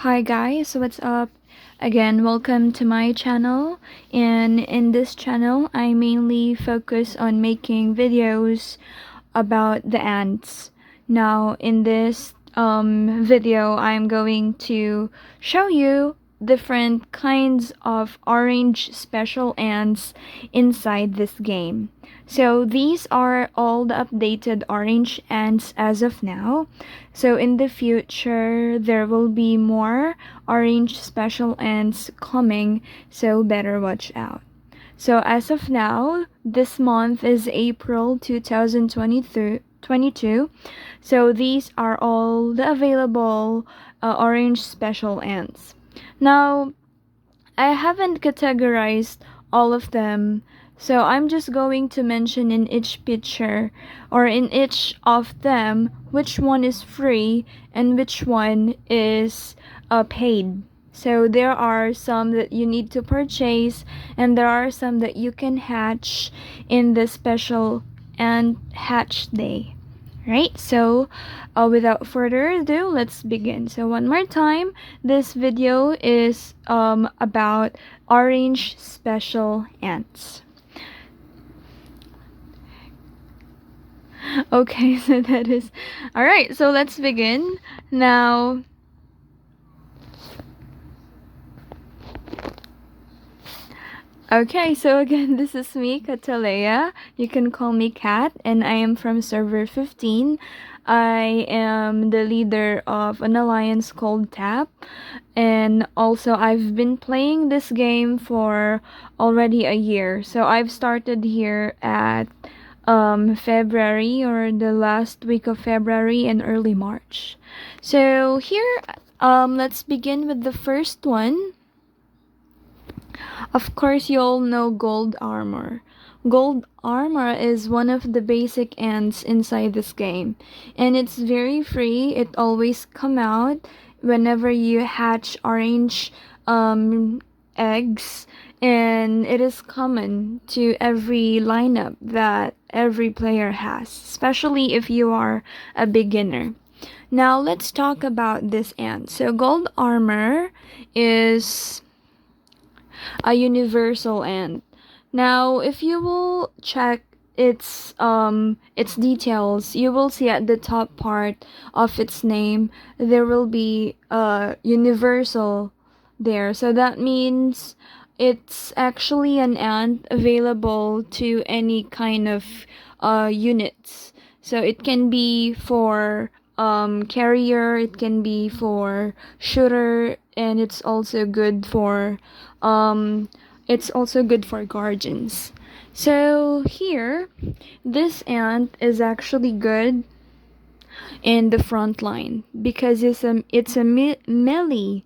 Hi guys, what's up? Again, welcome to my channel. And in this channel, I mainly focus on making videos about the ants. Now, in this video, I'm going to show you different kinds of orange special ants inside this game. So these are all the updated orange ants as of now. So in the future, there will be more orange special ants coming, so better watch out. So as of now, this month is April 2022. So these are all the available orange special ants. Now, I haven't categorized all of them, so I'm just going to mention in each picture or in each of them which one is free and which one is paid. So there are some that you need to purchase, and there are some that you can hatch in the special and hatch day. Right, so without further ado, let's begin. So one more time, this video is about orange special ants. Okay, so that is all right. So let's begin now. Okay, so again, this is me, Cataleya. You can call me Cat, and I am from server 15. I am the leader of an alliance called TAP, and also I've been playing this game for already a year. So I've started here at February, or the last week of February and early March. So here, let's begin with the first one. Of course, you all know gold armor. Gold armor is one of the basic ants inside this game, and it's very free. It always come out whenever you hatch orange eggs, and it is common to every lineup that every player has, especially if you are a beginner. Now let's talk about this ant. So gold armor is a universal ant. Now, if you will check its details, you will see at the top part of its name there will be universal there. So that means it's actually an ant available to any kind of units. So it can be for carrier, it can be for shooter, and it's also good for guardians. So here, this ant is actually good in the front line because it's a melee.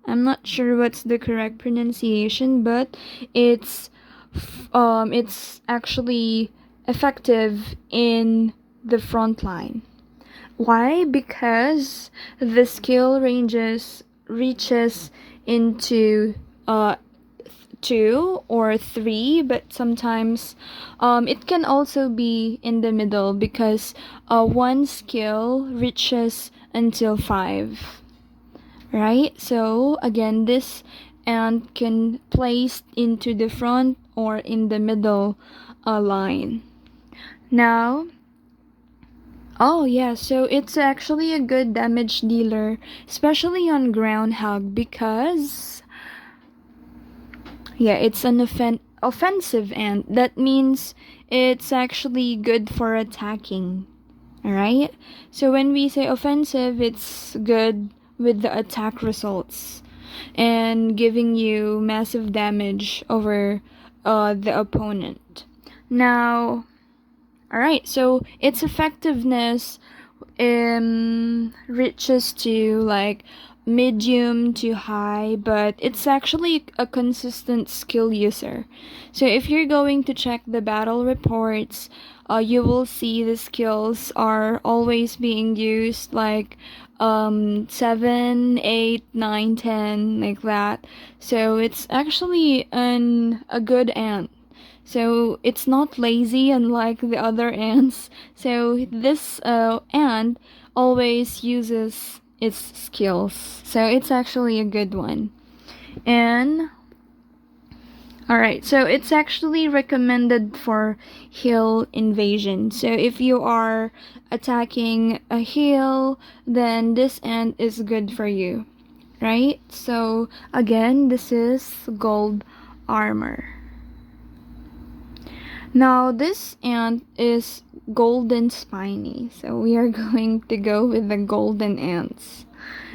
I'm not sure what's the correct pronunciation, but it's actually effective in the front line. Why? Because the skill reaches into 2 or 3, but sometimes it can also be in the middle because one skill reaches until 5. Right? So again, this ant can place into the front or in the middle line. Now, oh yeah, so it's actually a good damage dealer, especially on groundhog, because yeah, it's an offensive ant. That means it's actually good for attacking. Alright? So when we say offensive, it's good with the attack results and giving you massive damage over the opponent. Now, alright, so its effectiveness reaches to like medium to high, but it's actually a consistent skill user. So if you're going to check the battle reports, you will see the skills are always being used like 7, 8, 9, 10, like that. So it's actually a good ant. So it's not lazy unlike the other ants. So this ant always uses its skills. So it's actually a good one. And alright, so it's actually recommended for hill invasion. So if you are attacking a hill, then this ant is good for you. Right? So again, this is gold armor. Now this ant is golden spiny. So we are going to go with the golden ants.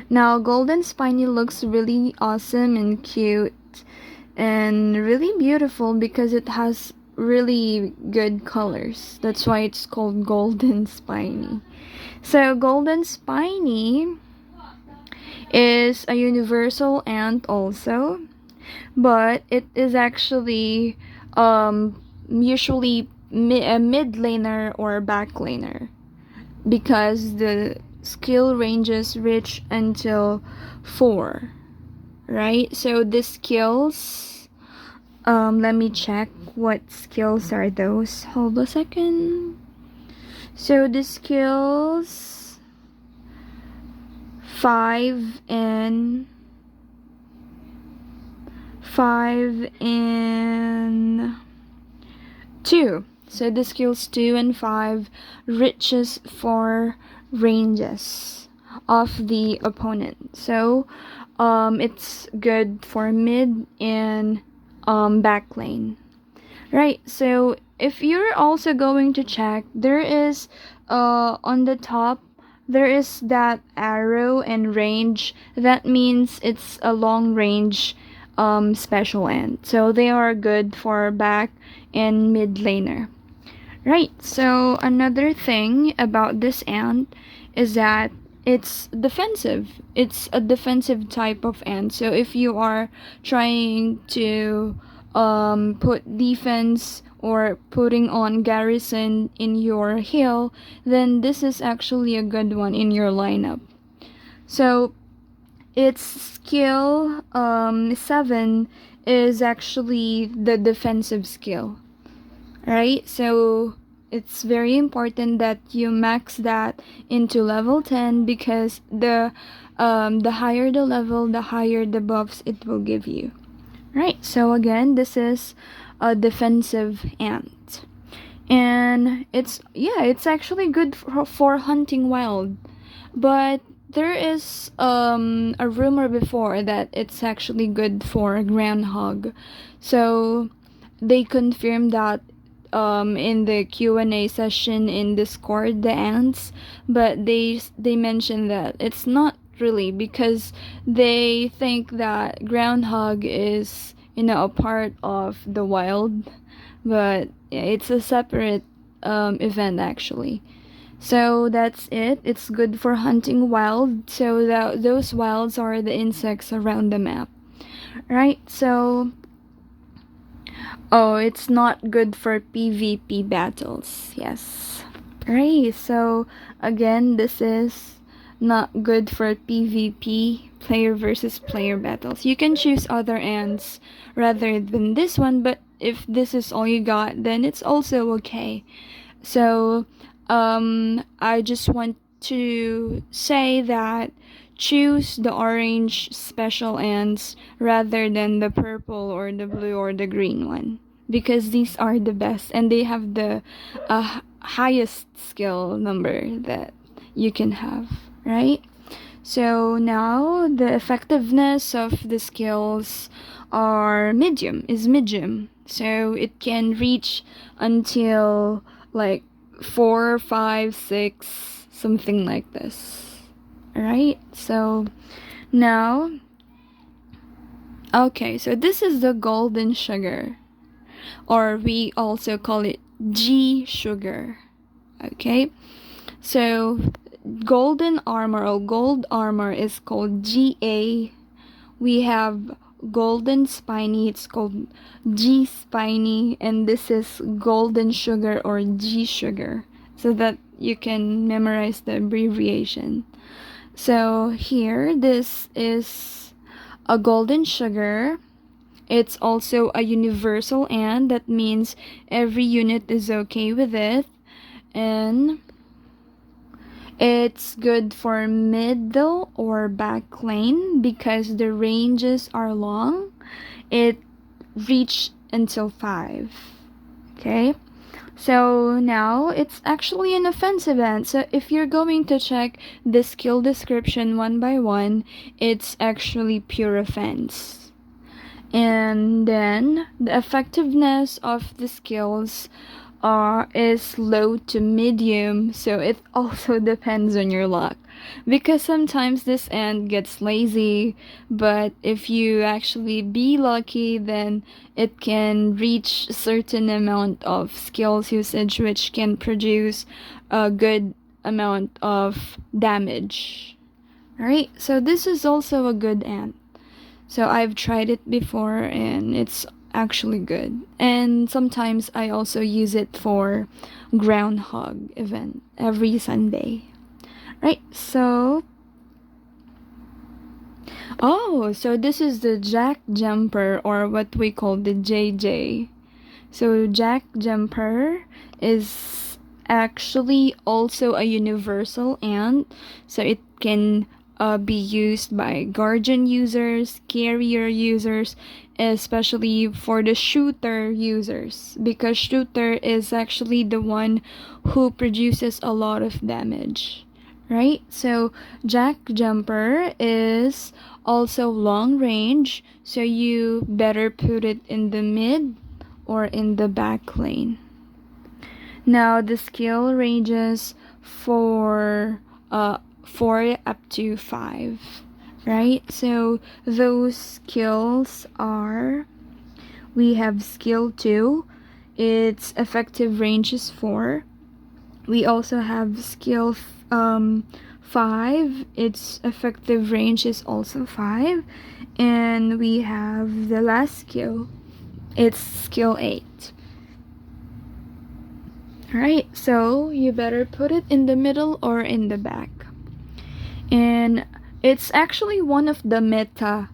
Now golden spiny looks really awesome and cute and really beautiful because it has really good colors. That's why it's called golden spiny. So golden spiny is a universal ant also, but it is actually usually a mid laner or back laner because the skill ranges reach until 4, right? So the skills, let me check what skills are those. Hold a second. So the skills 5 and 2. So the skills 2 and 5 reaches for ranges of the opponent. So it's good for mid and back lane. Right, so if you're also going to check, there is on the top there is that arrow and range. That means it's a long range special ant. So they are good for back and mid laner. Right, so another thing about this ant is that it's defensive. It's a defensive type of ant. So if you are trying to put defense or putting on garrison in your hill, then this is actually a good one in your lineup. So its skill 7 is actually the defensive skill, right? So it's very important that you max that into level 10 because the higher the level, the higher the buffs it will give you. Right, so again, this is a defensive ant. And it's actually good for hunting wild. But there is a rumor before that it's actually good for groundhog. So they confirmed that in the Q&A session in Discord, the ants, but they mentioned that it's not really because they think that groundhog is a part of the wild, but yeah, it's a separate event actually. So that's it. It's good for hunting wild. So those wilds are the insects around the map, right? So it's not good for PvP battles. Yes. Right. So again, this is not good for PvP, player versus player battles. You can choose other ants rather than this one, but if this is all you got, then it's also okay. So I just want to say that choose the orange special ants rather than the purple or the blue or the green one, because these are the best and they have the highest skill number that you can have, right? So now the effectiveness of the skills is medium. So it can reach until like 4, 5, 6, something like this. Alright, so now, okay, so this is the golden sugar, or we also call it G sugar. Okay, so golden armor or gold armor is called GA. We have golden spiny, it's called G spiny, and this is golden sugar or G sugar, so that you can memorize the abbreviation. So here, this is a golden sugar. It's also a universal ant. That means every unit is okay with it. And It's good for middle or back lane because the ranges are long. It reach until 5. Okay, so now it's actually an offensive ant. So if you're going to check the skill description one by one, it's actually pure offense. And then the effectiveness of the skills is low to medium, so it also depends on your luck, because sometimes this ant gets lazy, but if you actually be lucky, then it can reach a certain amount of skills usage which can produce a good amount of damage. Alright, so this is also a good ant. So I've tried it before and it's actually good. And sometimes I also use it for groundhog event every Sunday. Right, so so this is the Jack Jumper, or what we call the JJ. So Jack Jumper is actually also a universal ant, so it can be used by guardian users, carrier users, especially for the shooter users, because shooter is actually the one who produces a lot of damage. Right? So Jack Jumper is also long range, so you better put it in the mid or in the back lane. Now the skill ranges for 4 up to 5, right? So those skills are, we have skill 2, its effective range is 4. We also have skill 5, its effective range is also 5. And we have the last skill, it's skill 8. Alright, so you better put it in the middle or in the back. And it's actually one of the meta.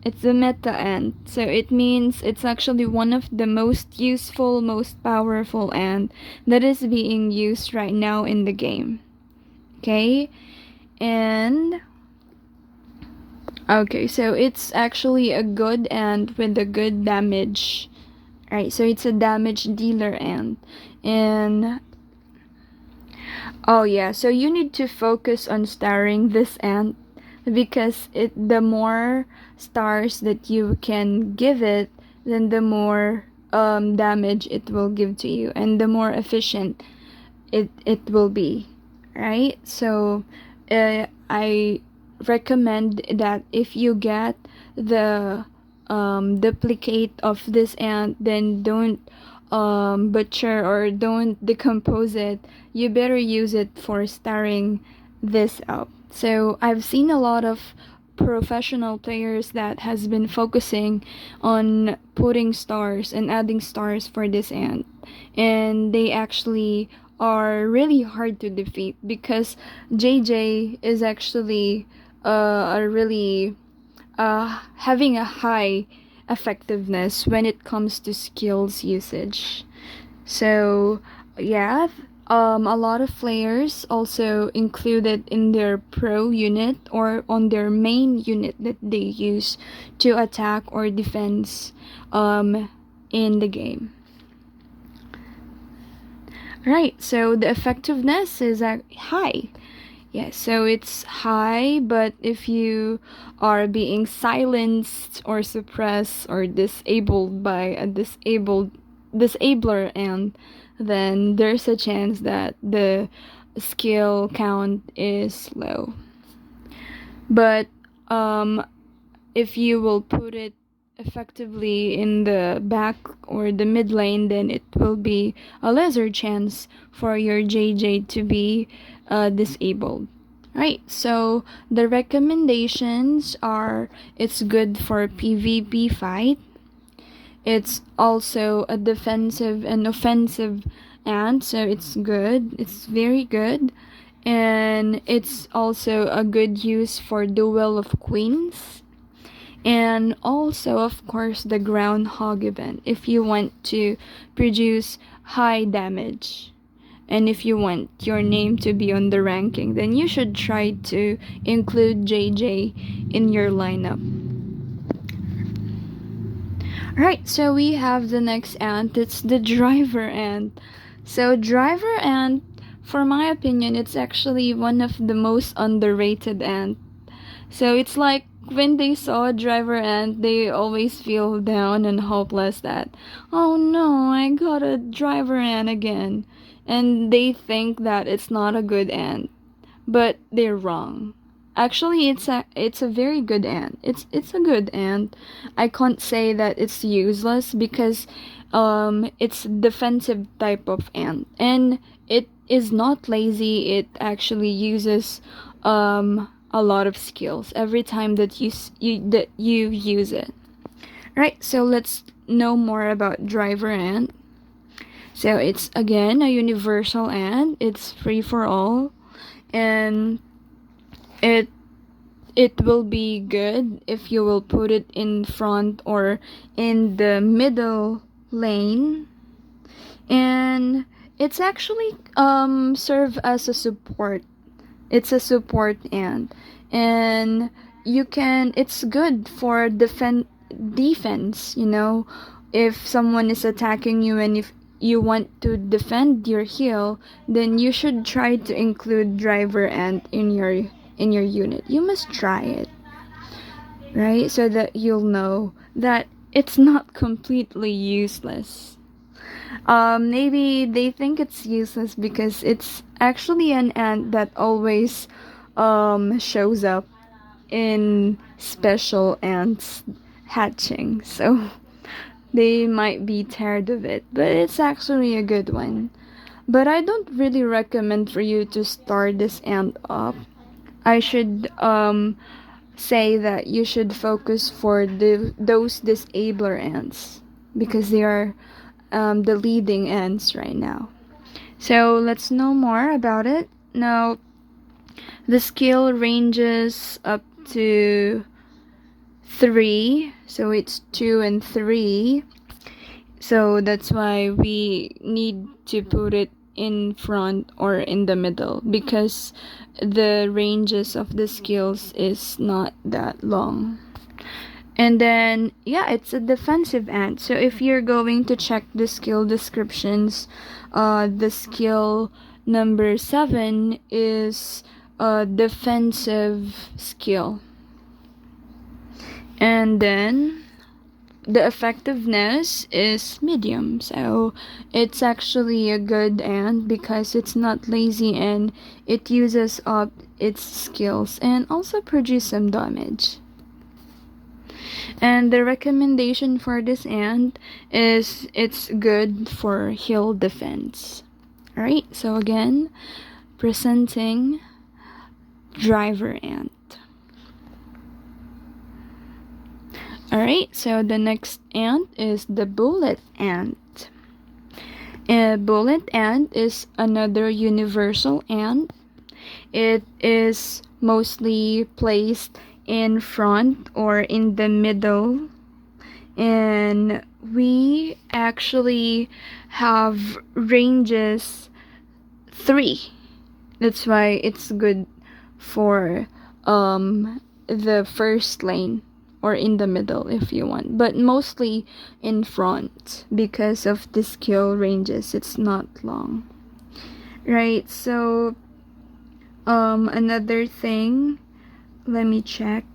It's the meta ant. So it means it's actually one of the most useful, most powerful ant that is being used right now in the game. Okay? And okay, so it's actually a good ant with a good damage. Right, so it's a damage dealer ant. And oh yeah, so you need to focus on starring this ant, because the more stars that you can give it, then the more damage it will give to you, and the more efficient it will be, right? So I recommend that if you get the duplicate of this ant, then don't butcher or don't decompose it. You better use it for starring this up. So I've seen a lot of professional players that has been focusing on putting stars and adding stars for this ant, and they actually are really hard to defeat, because JJ is actually a really having a high effectiveness when it comes to skills usage. So yeah, a lot of players also include it in their pro unit or on their main unit that they use to attack or defense in the game. Right, so the effectiveness is high. Yes, so it's high, but if you are being silenced or suppressed or disabled by a disabler, and then there's a chance that the skill count is low. But if you will put it effectively in the back or the mid lane, then it will be a lesser chance for your JJ to be disabled. Right, so the recommendations are, it's good for PvP fight. It's also a defensive and offensive ant, so it's good. It's very good. And it's also a good use for Duel of Queens. And also, of course, the groundhog event if you want to produce high damage. and if you want your name to be on the ranking, then you should try to include JJ in your lineup. Alright, so we have the next ant. It's the driver ant. So driver ant, for my opinion, it's actually one of the most underrated ant. So it's like when they saw a driver ant, they always feel down and hopeless that, oh no, I got a driver ant again. And they think that it's not a good ant. But they're wrong. Actually, it's a very good ant. It's a good ant. I can't say that it's useless because it's defensive type of ant, and it is not lazy. It actually uses a lot of skills every time that you use it. Right, so let's know more about driver ant. So it's again a universal ant. It's free for all, and it it will be good if you will put it in front or in the middle lane, and it's actually serve as a support. It's a support ant, and it's good for defense, if someone is attacking you and if you want to defend your heal, then you should try to include driver ant in your unit. You must try it, right? So that you'll know that it's not completely useless. Maybe they think it's useless because it's actually an ant that always shows up in special ants hatching. So they might be tired of it, but it's actually a good one. But I don't really recommend for you to start this ant up. I should say that you should focus for those disabler ants because they are the leading ants right now. So let's know more about it. Now, the skill ranges up to 3, so it's 2 and 3. So that's why we need to put it in front or in the middle because the ranges of the skills is not that long. And then it's a defensive ant. So if you're going to check the skill descriptions, the skill number 7 is a defensive skill. And then the effectiveness is medium, so it's actually a good ant because it's not lazy and it uses up its skills and also produce some damage. And the recommendation for this ant is it's good for heal defense. Alright, so again, presenting driver ant. Alright, so the next ant is the bullet ant. A bullet ant is another universal ant. It is mostly placed in front or in the middle, and we actually have ranges 3. That's why it's good for the first lane or in the middle if you want, but mostly in front because of the skill ranges. It's not long, right? So another thing, let me check.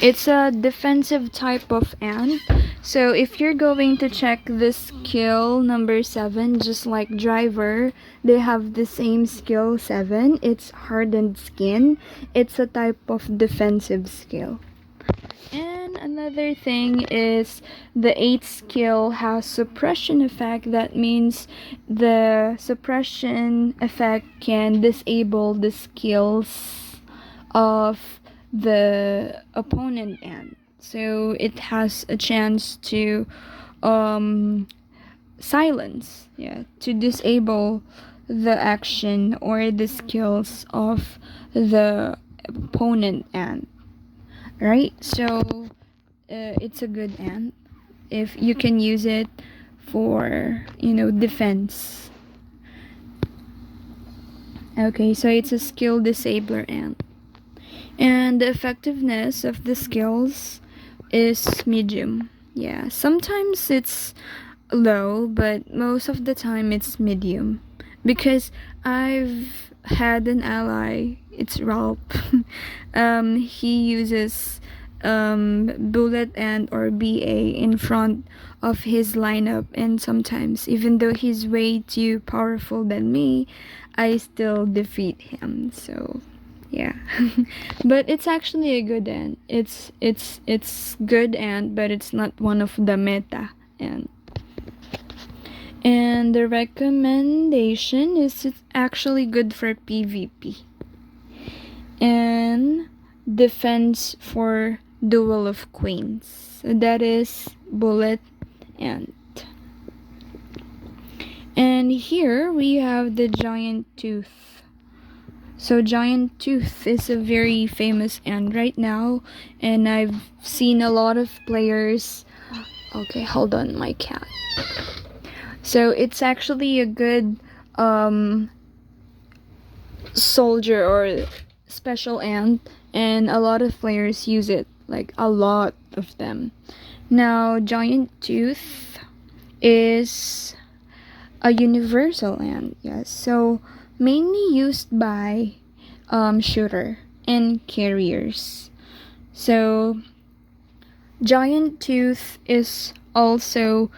It's a defensive type of ant. So if you're going to check the skill number 7, just like driver, they have the same skill 7. It's hardened skin. It's a type of defensive skill. And another thing is the 8th skill has suppression effect. That means the suppression effect can disable the skills of the opponent ant. So it has a chance to silence, to disable the action or the skills of the opponent ant. Right? So it's a good ant if you can use it for, defense. Okay, so it's a skill disabler ant. And the effectiveness of the skills is medium. Yeah, sometimes it's low, but most of the time it's medium. Because I've had an ally, it's Ralph. He uses bullet and or BA in front of his lineup, and sometimes even though he's way too powerful than me, I still defeat him. So yeah. But it's actually a good ant. It's good ant, but it's not one of the meta ant. And the recommendation is it's actually good for PvP and defense for Duel of Queens. So that is bullet ant. And here we have the giant tooth. So giant tooth is a very famous ant right now, and I've seen a lot of players. Okay, hold on, my cat. So it's actually a good soldier or special ant, and a lot of players use it, like a lot of them. Now, giant tooth is a universal ant, yes. So mainly used by shooter and carriers. So giant tooth is also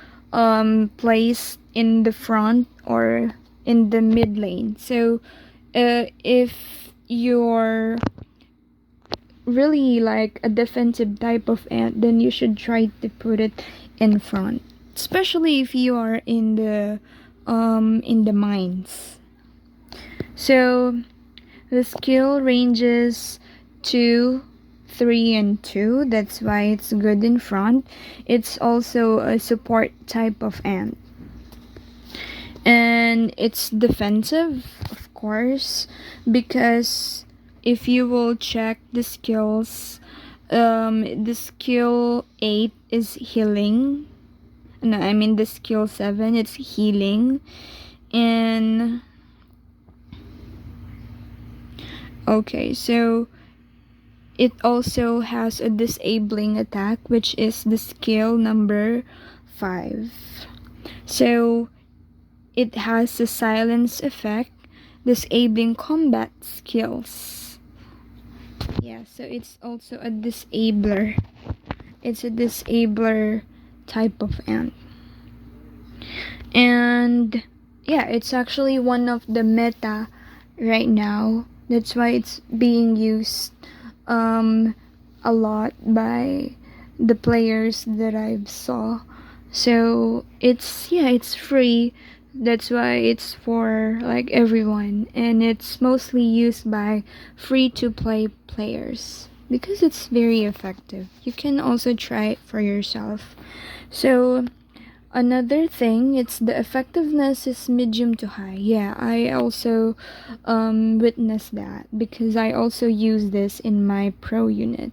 placed in the front or in the mid lane. So if you're really like a defensive type of ant, then you should try to put it in front, especially if you are in the mines. So the skill ranges 2, 3, and 2. That's why it's good in front. It's also a support type of ant. And it's defensive, of course, because if you will check the skills, the skill 8 is healing. No, I mean the skill 7, it's healing. And okay, so it also has a disabling attack, which is the skill number 5. So it has a silence effect, disabling combat skills. Yeah, so it's also a disabler. It's a disabler type of ant. And yeah, it's actually one of the meta right now. That's why it's being used a lot by the players that I've saw. So it's free. That's why it's for like everyone, and it's mostly used by free to play players because it's very effective. You can also try it for yourself. So another thing, it's the effectiveness is medium to high. Yeah, I also witnessed that because I also use this in my pro unit.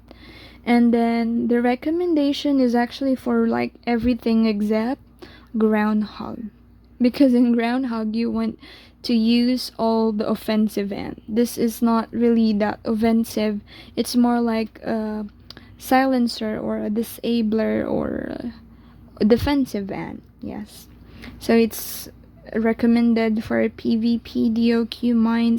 And then the recommendation is actually for like everything except groundhog, because in groundhog you want to use all the offensive end. This is not really that offensive. It's more like a silencer or a disabler or a defensive end. Yes, so it's recommended for PvP, DOQ, mines,